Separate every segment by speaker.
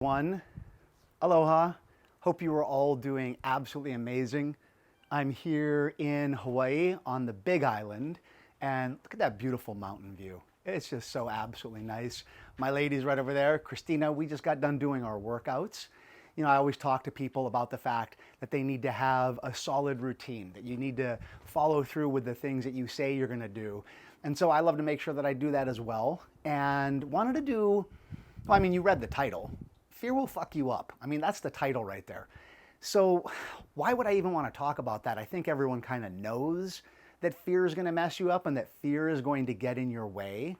Speaker 1: One, aloha. Hope you are all doing absolutely amazing. I'm here in Hawaii on the Big Island, and look at that beautiful mountain view. It's just so absolutely nice. My lady's right over there, Christina. We just got done doing our workouts. You know, I always talk to people about the fact that they need to have a solid routine, that you need to follow through with the things that you say you're going to do. And so I love to make sure that I do that as well. And wanted to do, well, I mean, you read the title. Fear will fuck you up. I mean, that's the title right there. So why would I even want to talk about that? I think everyone kind of knows that fear is going to mess you up and that fear is going to get in your way.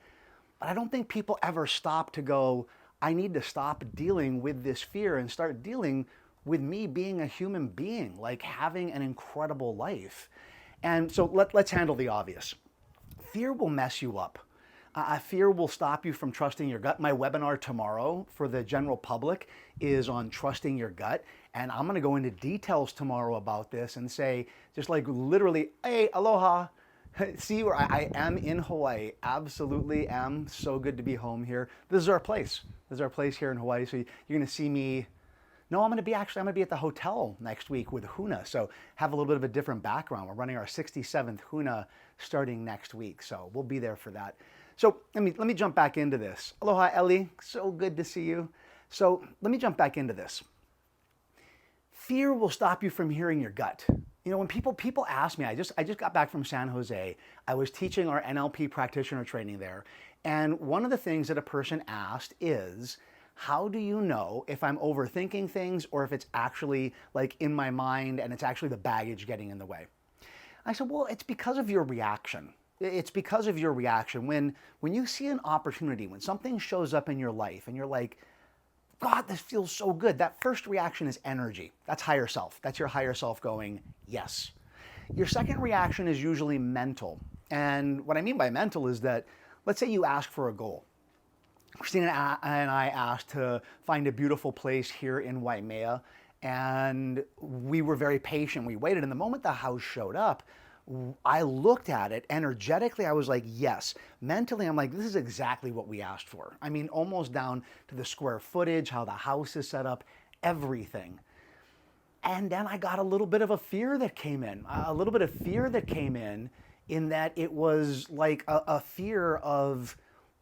Speaker 1: But I don't think people ever stop to go, I need to stop dealing with this fear and start dealing with me being a human being, like having an incredible life. And so let's handle the obvious. Fear will mess you up. Fear will stop you from trusting your gut. My webinar tomorrow for the general public is on trusting your gut. And I'm going to go into details tomorrow about this and say, just like literally, hey, aloha. See where I am in Hawaii. Absolutely am. So good to be home here. This is our place. This is our place here in Hawaii. So you're going to see me. No, I'm going to be at the hotel next week with Huna. So have a little bit of a different background. We're running our 67th Huna starting next week. So we'll be there for that. So let me jump back into this. Aloha, Ellie. So good to see you. So let me jump back into this. Fear will stop you from hearing your gut. You know, when people ask me, I just got back from San Jose. I was teaching our NLP practitioner training there. And one of the things that a person asked is, how do you know if I'm overthinking things or if it's actually like in my mind and it's actually the baggage getting in the way? I said, well, it's because of your reaction. It's because of your reaction. When you see an opportunity, when something shows up in your life and you're like, God, this feels so good. That first reaction is energy. That's higher self. That's your higher self going, yes. Your second reaction is usually mental. And what I mean by mental is that, let's say you ask for a goal. Christina and I asked to find a beautiful place here in Waimea, and we were very patient. We waited, and the moment the house showed up, I looked at it energetically. I was like, yes. Mentally, I'm like, this is exactly what we asked for. I mean, almost down to the square footage, how the house is set up, everything. And then I got a little bit of a fear that came in, in that it was like a fear of,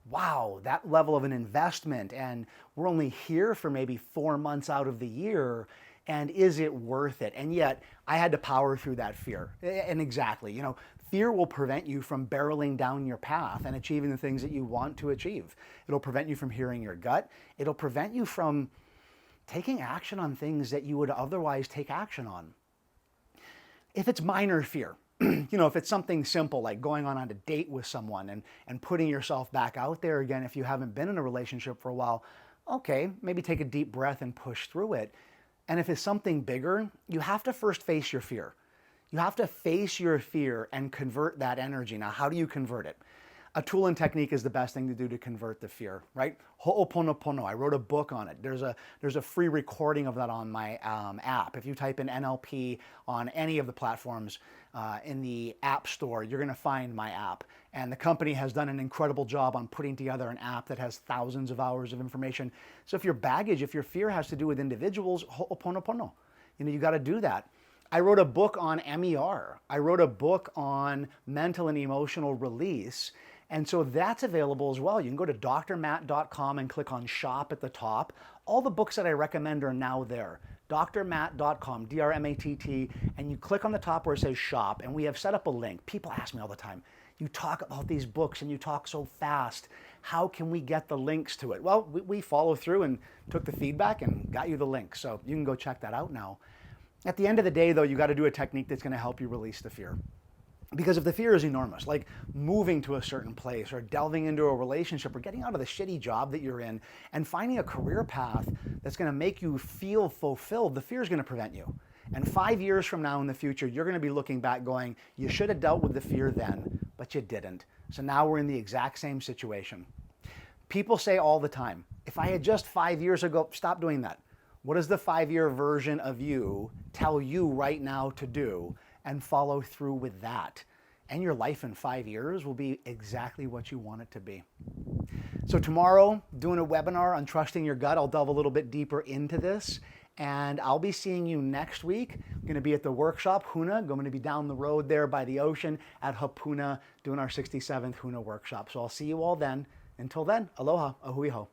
Speaker 1: wow, that level of an investment, and we're only here for maybe 4 months out of the year. And is it worth it? And yet I had to power through that fear. And exactly, you know, fear will prevent you from barreling down your path and achieving the things that you want to achieve. It'll prevent you from hearing your gut. It'll prevent you from taking action on things that you would otherwise take action on. If it's minor fear, you know, if it's something simple like going on a date with someone and putting yourself back out there again, if you haven't been in a relationship for a while, okay, maybe take a deep breath and push through it. And if it's something bigger, you have to first face your fear. You have to face your fear and convert that energy. Now, how do you convert it? A tool and technique is the best thing to do to convert the fear, right? Ho'oponopono. I wrote a book on it. There's a free recording of that on my app. If you type in NLP on any of the platforms in the App Store, you're going to find my app. And the company has done an incredible job on putting together an app that has thousands of hours of information. So if your fear has to do with individuals, ho'oponopono. You know, you got to do that. I wrote a book on MER. I wrote a book on mental and emotional release. And so that's available as well. You can go to drmatt.com and click on shop at the top. All the books that I recommend are now there. drmatt.com, DRMATT, and you click on the top where it says shop, and we have set up a link. People ask me all the time, you talk about these books and you talk so fast. How can we get the links to it? Well, we follow through and took the feedback and got you the link. So you can go check that out now. At the end of the day, though, you got to do a technique that's going to help you release the fear. Because if the fear is enormous, like moving to a certain place or delving into a relationship or getting out of the shitty job that you're in and finding a career path that's going to make you feel fulfilled, the fear is going to prevent you. And 5 years from now in the future, you're going to be looking back going, you should have dealt with the fear then, but you didn't. So now we're in the exact same situation. People say all the time, if I had just 5 years ago, stop doing that. What does the 5-year version of you tell you right now to do? And follow through with that. And your life in 5 years will be exactly what you want it to be. So tomorrow, doing a webinar on trusting your gut. I'll delve a little bit deeper into this. And I'll be seeing you next week. I'm going to be at the workshop, Huna. I'm going to be down the road there by the ocean at Hapuna doing our 67th Huna workshop. So I'll see you all then. Until then, aloha, ahui ho.